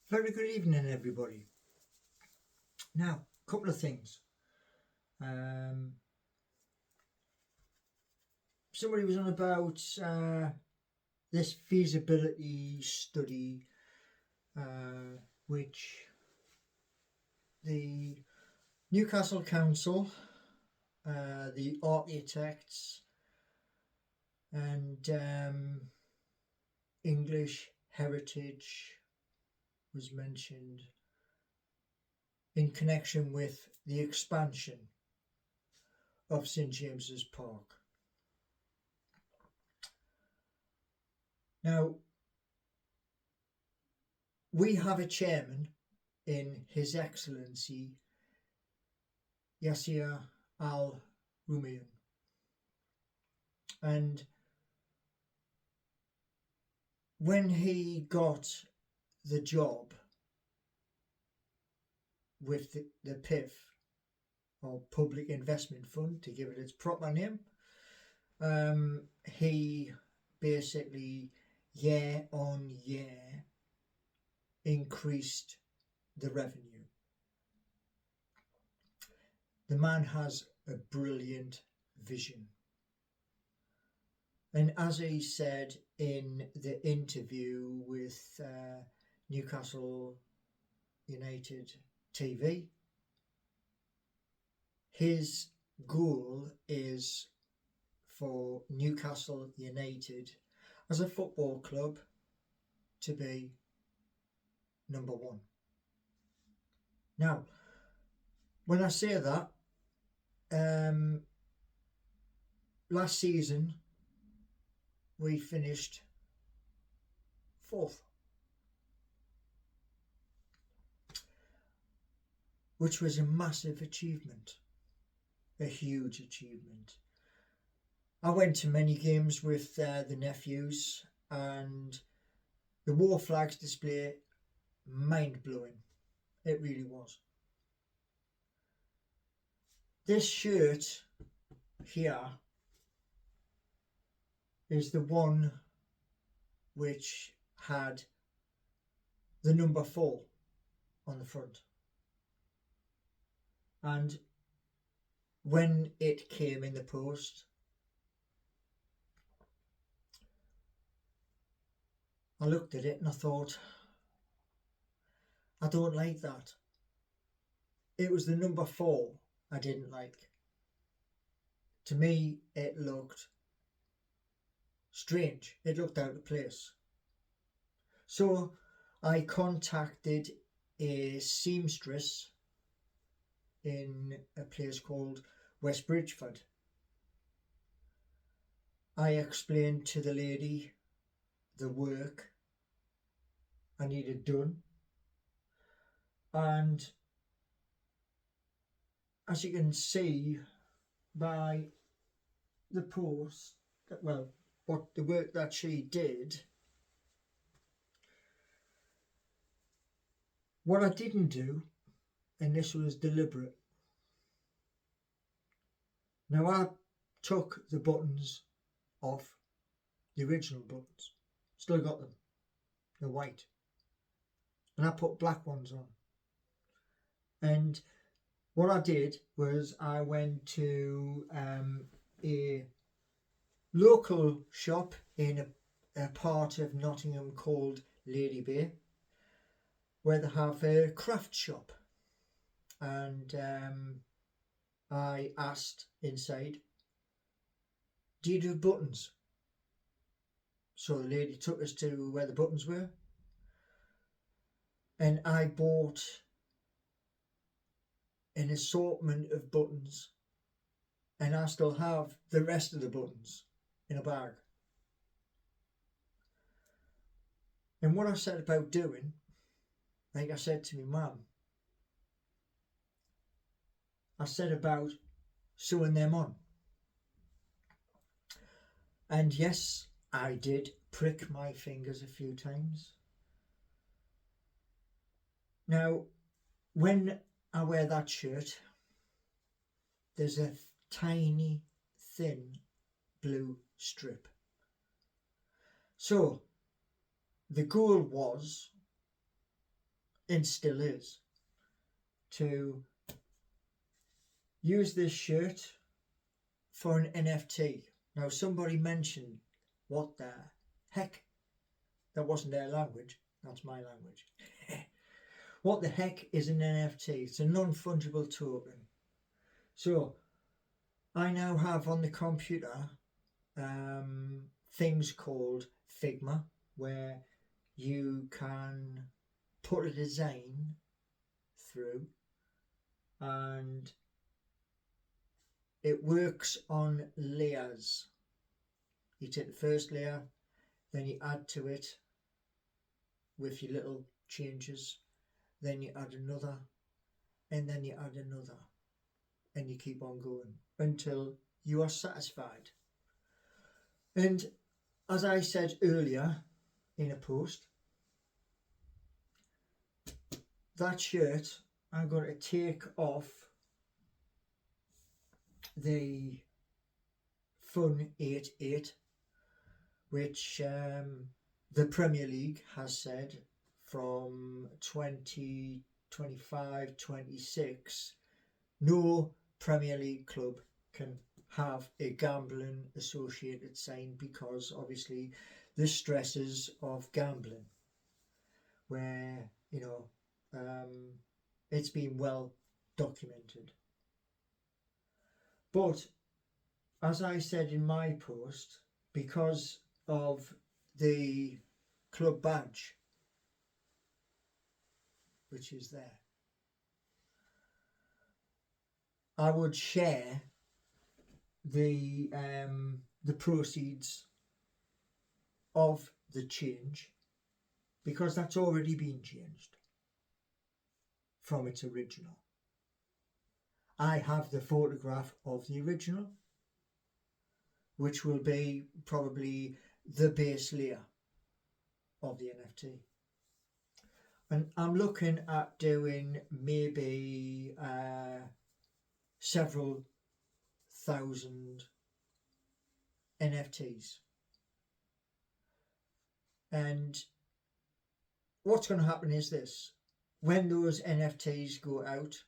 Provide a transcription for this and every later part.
Very good evening, everybody. Now, a couple of things. Somebody was on about this feasibility study, which the Newcastle Council, the architects, and English Heritage was mentioned in connection with the expansion of St James's Park. Now, we have a chairman in His Excellency Yasir Al Rumayyan, and when he got the job with the PIF, or Public Investment Fund, to give it its proper name, he basically year on year increased the revenue. The man has a brilliant vision. And as he said in the interview with Newcastle United TV, his goal is for Newcastle United as a football club to be number one. Now, when I say that, last season we finished 4th, which was a massive achievement, a huge achievement. I went to many games with the nephews, and the War Flags display, mind-blowing. It really was. This shirt here is the one which had the number 4 on the front. And when it came in the post, I looked at it and I thought, I don't like that. It was the number 4 I didn't like. To me, it looked strange. It looked out of place. So I contacted a seamstress in a place called West Bridgford. I explained to the lady the work I needed done, and as you can see by the post, well, what the work that she did, what I didn't do, and this was deliberate. Now, I took the buttons off, the original buttons, still got them, they're white, and I put black ones on. And what I did was I went to a local shop in a part of Nottingham called Lady Bay, where they have a craft shop, and I asked inside, do you do buttons? So the lady took us to where the buttons were, and I bought an assortment of buttons, and I still have the rest of the buttons in a bag. And what I said about doing, like I said to my mum, I said about sewing them on. And yes, I did prick my fingers a few times. Now, when I wear that shirt, there's a tiny, thin blue strip. So the goal was and still is, to use this shirt for an NFT. Now, somebody mentioned, what the heck? That wasn't their language, that's my language. What the heck is an NFT? It's a non-fungible token. So, I now have on the computer things called Figma, where you can put a design through and it works on layers. You take the first layer, then you add to it with your little changes, then you add another, and then you add another, and you keep on going until you are satisfied. And as I said earlier in a post, that shirt, I'm going to take off the Fun 88, which the Premier League has said from 2025-26, no Premier League club can have a gambling associated sign because obviously the stresses of gambling, where, you know, it's been well documented. But as I said in my post, because of the club badge, which is there, I would share the proceeds of the change, because that's already been changed from its original. I have the photograph of the original, which will be probably the base layer of the NFT. And I'm looking at doing maybe several thousand NFTs. And what's going to happen is this: when those NFTs go out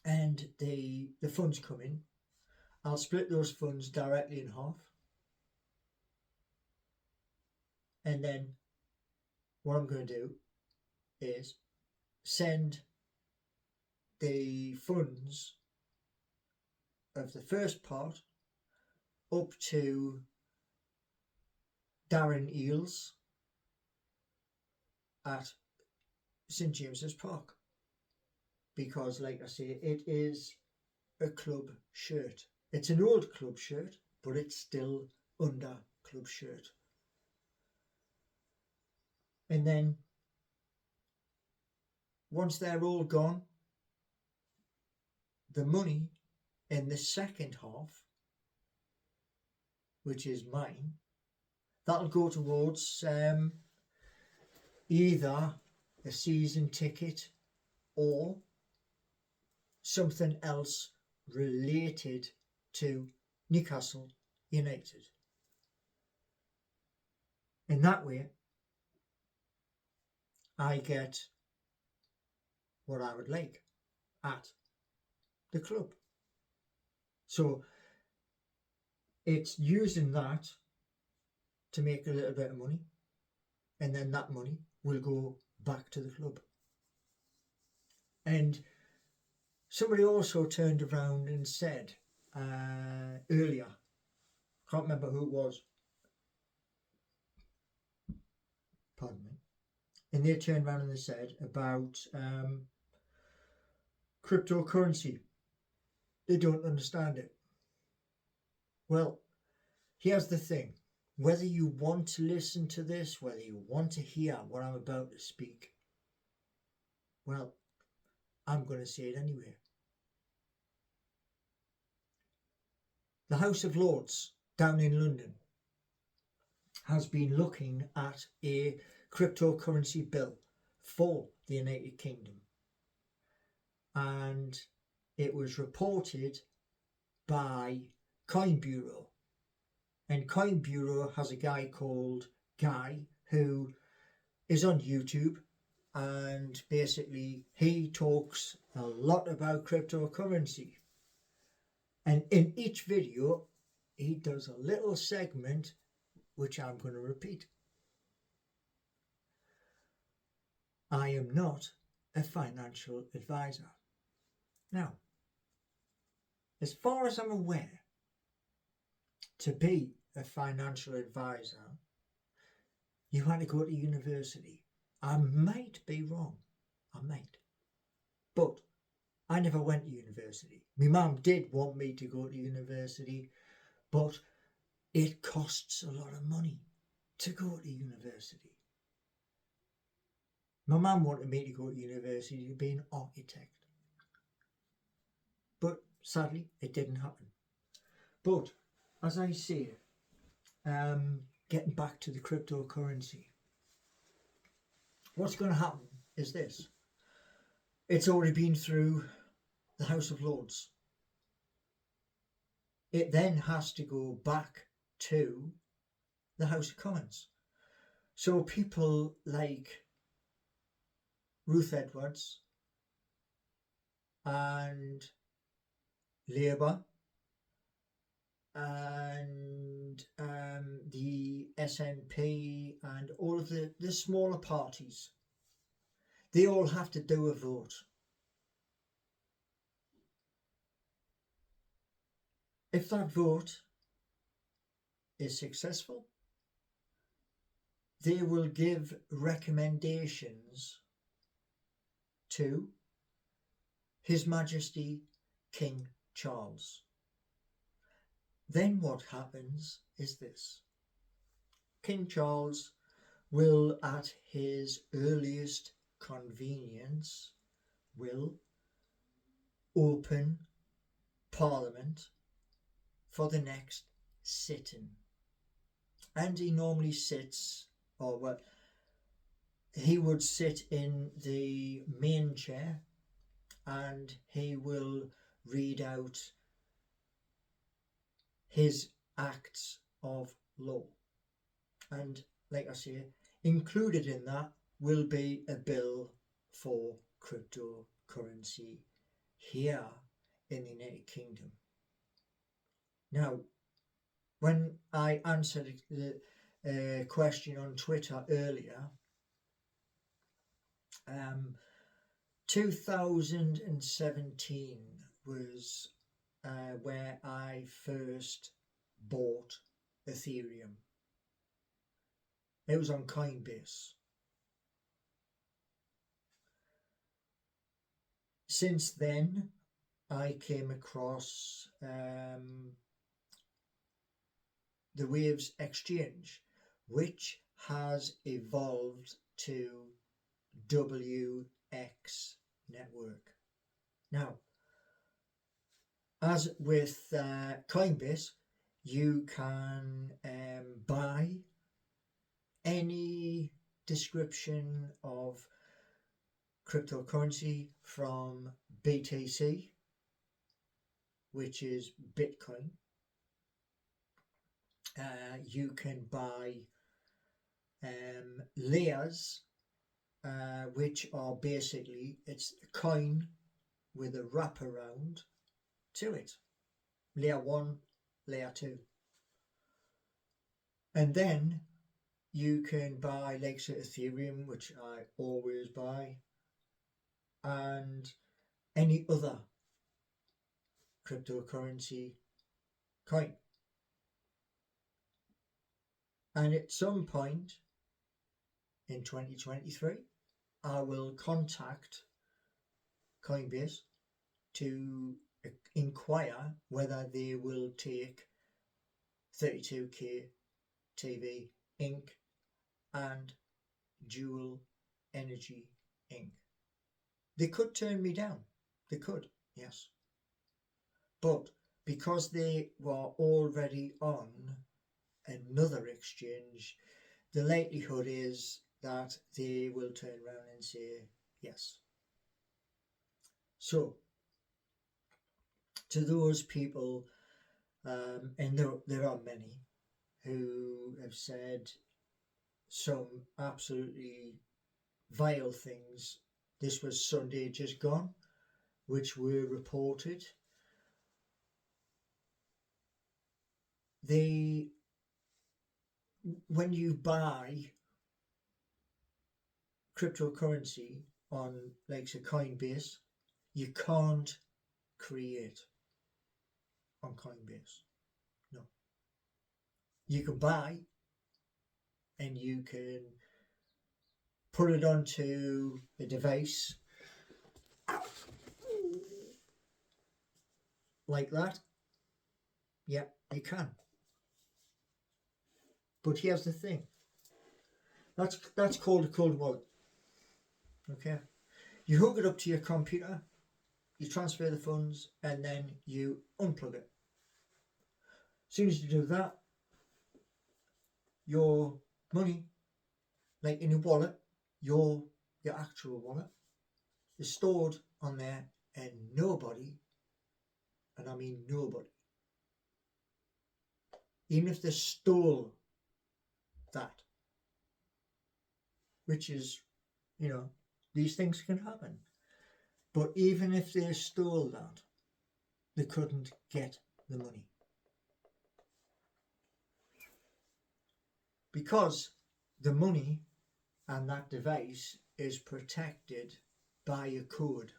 and the funds come in, I'll split those funds directly in half. And then what I'm going to do is send the funds of the first part up to Darren Eales at St James's Park, because, like I say, it is a club shirt. It's an old club shirt, but it's still under club shirt. And then once they're all gone, the money in the second half, which is mine, that'll go towards either a season ticket or something else related to Newcastle United. In that way, I get what I would like at the club. So it's using that to make a little bit of money, and then that money will go back to the club. And somebody also turned around and said earlier, can't remember who it was, pardon me, and they turned around and they said about cryptocurrency. They don't understand it. Well, here's the thing. Whether you want to listen to this, whether you want to hear what I'm about to speak, well, I'm going to say it anyway. The House of Lords down in London has been looking at a cryptocurrency bill for the United Kingdom. And it was reported by Coin Bureau. And Coin Bureau has a guy called Guy who is on YouTube, and basically he talks a lot about cryptocurrency, and in each video he does a little segment which I'm going to repeat. I am not a financial advisor. Now, as far as I'm aware, to be a financial advisor, you had to go to university. I might be wrong. I might. But I never went to university. My mum did want me to go to university, but it costs a lot of money to go to university. My mum wanted me to go to university to be an architect. But sadly, it didn't happen. But as I say, getting back to the cryptocurrency, what's going to happen is this. It's already been through the House of Lords. It then has to go back to the House of Commons. So people like Ruth Edwards and Labour and the SNP and all of the smaller parties, they all have to do a vote. If that vote is successful, they will give recommendations to His Majesty King Charles. Then what happens is this. King Charles will, at his earliest convenience, will open Parliament for the next sitting. And he normally sits, or well, he would sit in the main chair and he will read out his acts of law. And like I say, included in that will be a bill for cryptocurrency here in the United Kingdom. Now, when I answered the question on Twitter earlier, 2017 was where I first bought Ethereum. It was on Coinbase. Since then, I came across the Waves Exchange, which has evolved to WX Network. Now, as with Coinbase, you can buy any description of cryptocurrency from BTC, which is Bitcoin. You can buy layers, which are basically, it's a coin with a wraparound to it. Layer 1, layer 2. And then you can buy like Ethereum, which I always buy, and any other cryptocurrency coin. And at some point in 2023, I will contact Coinbase to inquire whether they will take 32K TV Inc. and Dual Energy Inc. They could turn me down. They could, yes. But because they were already on another exchange, the likelihood is that they will turn around and say yes. So, to those people, and there are many who have said some absolutely vile things. This was Sunday just gone, which were reported. When you buy cryptocurrency on like say Coinbase, you can't create on Coinbase. No. You can buy and you can put it onto a device like that. Yeah, you can. But here's the thing. That's called a cold wallet. Okay. You hook it up to your computer, you transfer the funds, and then you unplug it. As soon as you do that, your money, like in your wallet, your actual wallet, is stored on there, and nobody, and I mean nobody, even if they stole that, which is, these things can happen, but even if they stole that, they couldn't get the money. Because the money and that device is protected by a code.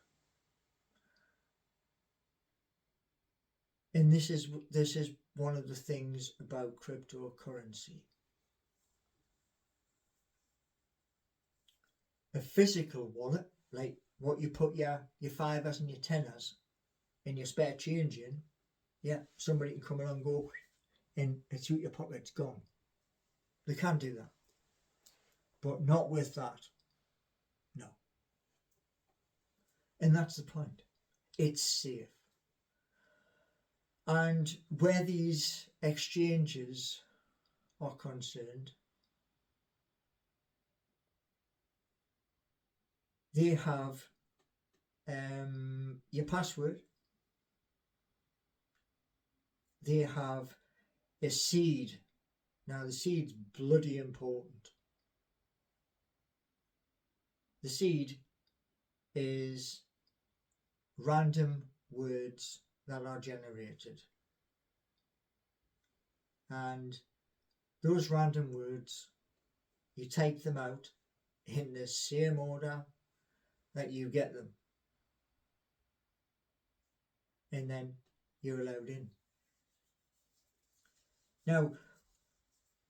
And this is one of the things about cryptocurrency. A physical wallet, like what you put your fivers and your tenors and your spare change in, yeah, somebody can come along and go, and it's out your pocket, it's gone. They can do that. But not with that. No. And that's the point. It's safe. And where these exchanges are concerned, they have your password, they have a seed. Now the seed's bloody important. The seed is random words that are generated, and those random words, you take them out in the same order that you get them, and then you're allowed in. Now,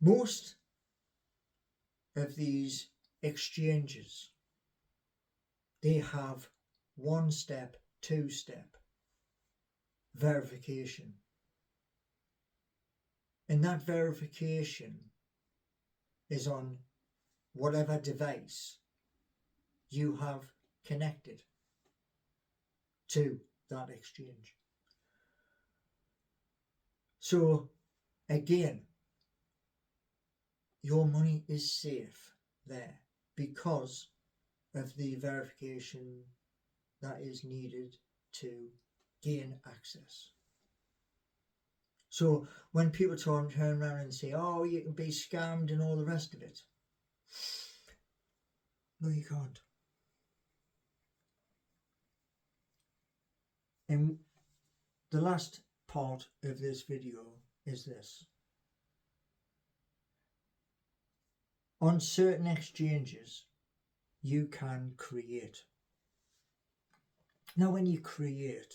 most of these exchanges, they have 1-step, 2-step verification. And that verification is on whatever device you have connected to that exchange. So again, your money is safe there because of the verification that is needed to gain access. So when people turn around and say, oh, you can be scammed and all the rest of it, no, you can't. And the last part of this video is this. On certain exchanges, you can create. Now, when you create,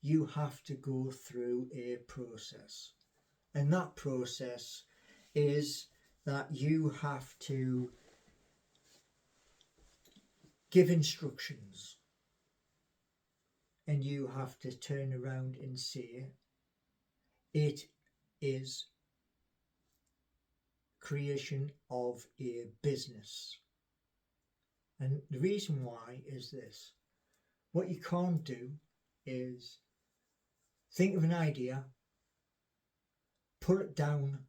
you have to go through a process. And that process is that you have to give instructions. And you have to turn around and say, it is creation of a business. And the reason why is this. What you can't do is think of an idea, put it down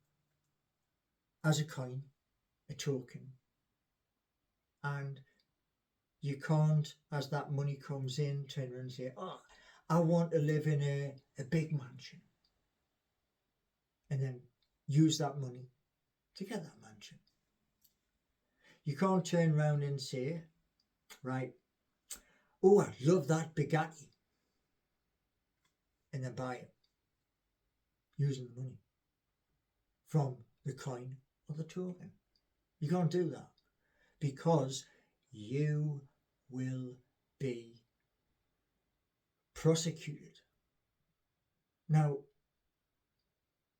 as a coin, a token, and you can't, as that money comes in, turn around and say, oh, I want to live in a big mansion, and then use that money to get that mansion. You can't turn around and say, right? Oh, I love that Bugatti. And then buy it using the money from the coin or the token. You can't do that because you will be prosecuted. Now,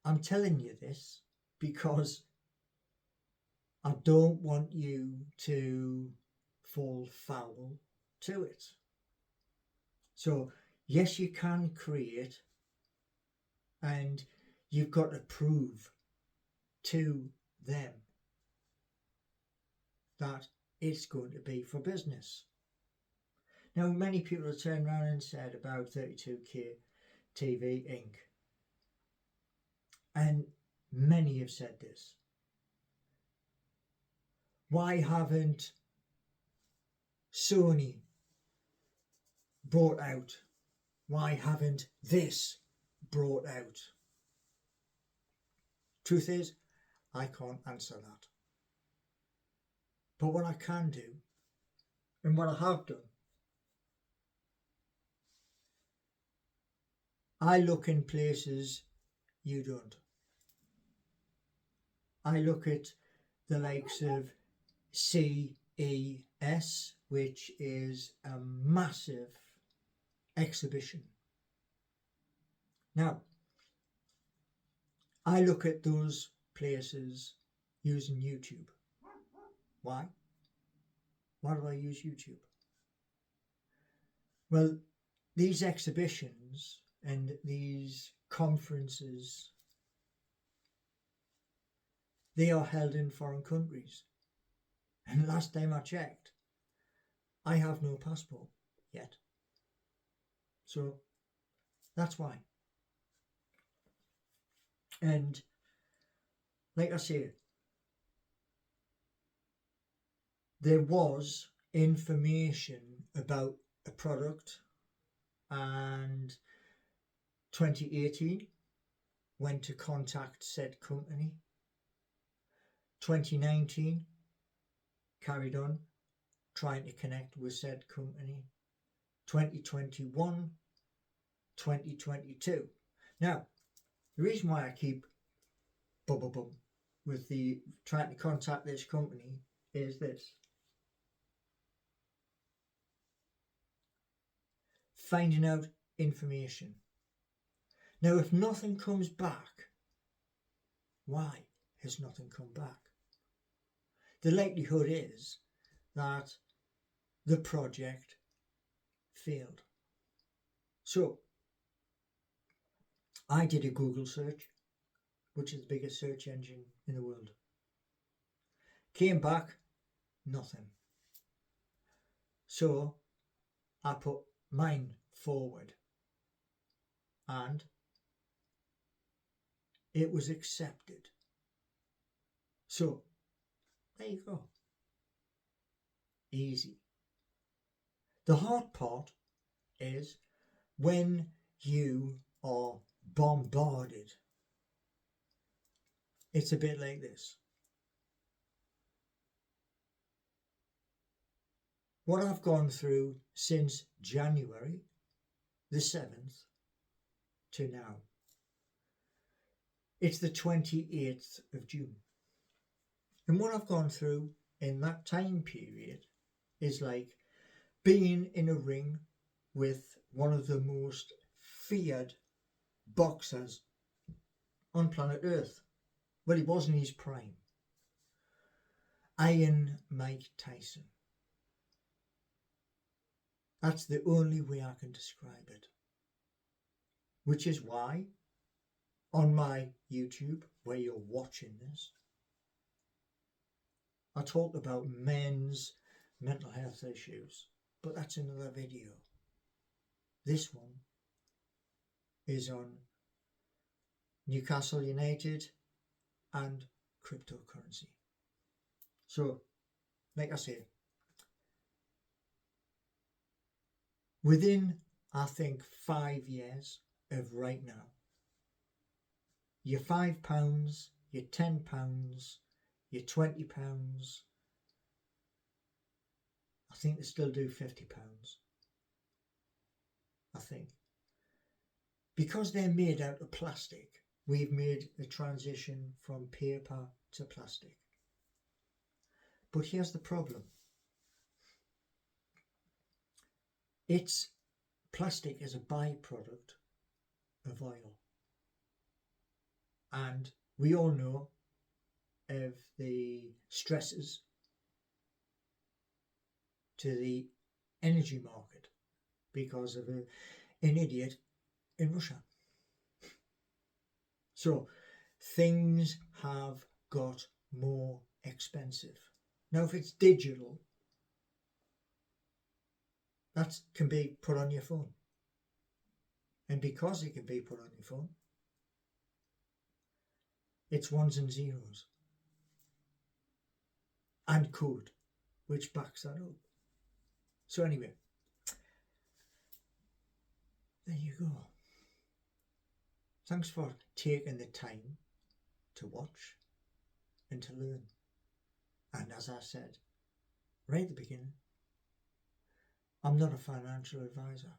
I'm telling you this because I don't want you to fall foul to it. So, yes, you can create, and you've got to prove to them that it's going to be for business. Now, many people have turned around and said about 32K TV Inc. And many have said this. Why haven't Sony brought out? Why haven't this brought out? Truth is, I can't answer that. But what I can do, and what I have done, I look in places you don't. I look at the likes of CES, which is a massive exhibition. Now, I look at those places using YouTube. Why? Why do I use YouTube? Well, these exhibitions and these conferences, they are held in foreign countries. And last time I checked, I have no passport yet. So that's why. And like I say, there was information about a product, and 2018 went to contact said company. 2019 carried on trying to connect with said company. 2021, 2022. Now, the reason why I keep with the trying to contact this company is this. Finding out information. Now, if nothing comes back, why has nothing come back? The likelihood is that the project failed. So, I did a Google search, which is the biggest search engine in the world. Came back, nothing. So, I put mine forward and it was accepted. So, there you go. Easy. The hard part is when you are bombarded. It's a bit like this. What I've gone through since January the 7th to now. It's the 28th of June. And what I've gone through in that time period is like being in a ring with one of the most feared boxers on planet Earth. Well, he was in his prime. Iron Mike Tyson. That's the only way I can describe it. Which is why on my YouTube, where you're watching this, I talk about men's mental health issues, but that's another video. This one is on Newcastle United and cryptocurrency. So, like I say, within, I think, 5 years of right now, your £5, your £10, your £20, I think they still do £50. I think. Because they're made out of plastic, we've made the transition from paper to plastic. But here's the problem. It's plastic is a byproduct of oil. And we all know of the stresses to the energy market because of an idiot in Russia. So things have got more expensive. Now, if it's digital, that can be put on your phone. And because it can be put on your phone, it's ones and zeros. And code, which backs that up. So anyway, there you go. Thanks for taking the time to watch and to learn. And as I said right at the beginning, I'm not a financial advisor.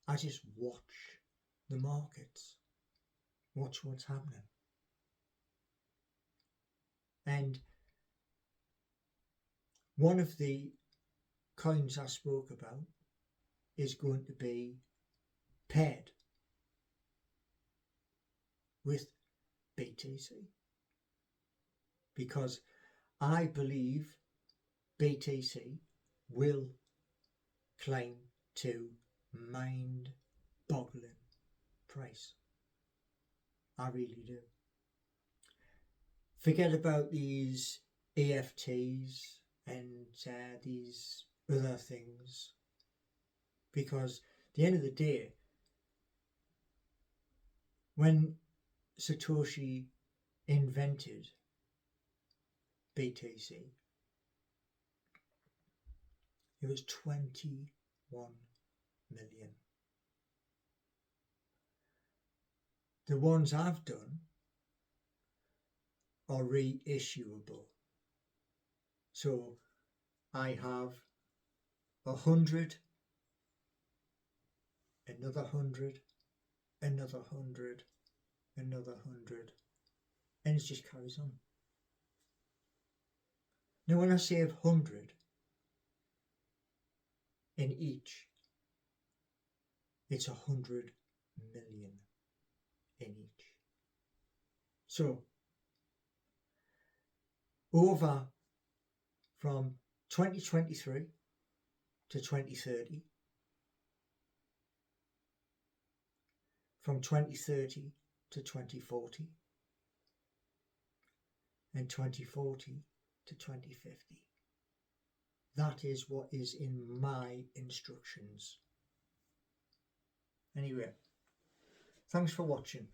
I just watch the markets, watch what's happening. And one of the coins I spoke about is going to be paired with BTC, because I believe BTC will climb to mind-boggling price. I really do. Forget about these EFTs and these other things, because at the end of the day, when Satoshi invented BTC, it was 21 million. The ones I've done are reissuable. So I have 100, another 100, another 100, another 100, and it just carries on. Now when I say 100 in each, it's 100 million in each. So over from 2023 to 2030, from 2030 to 2040, and 2040 to 2050. That is what is in my instructions. Anyway, thanks for watching.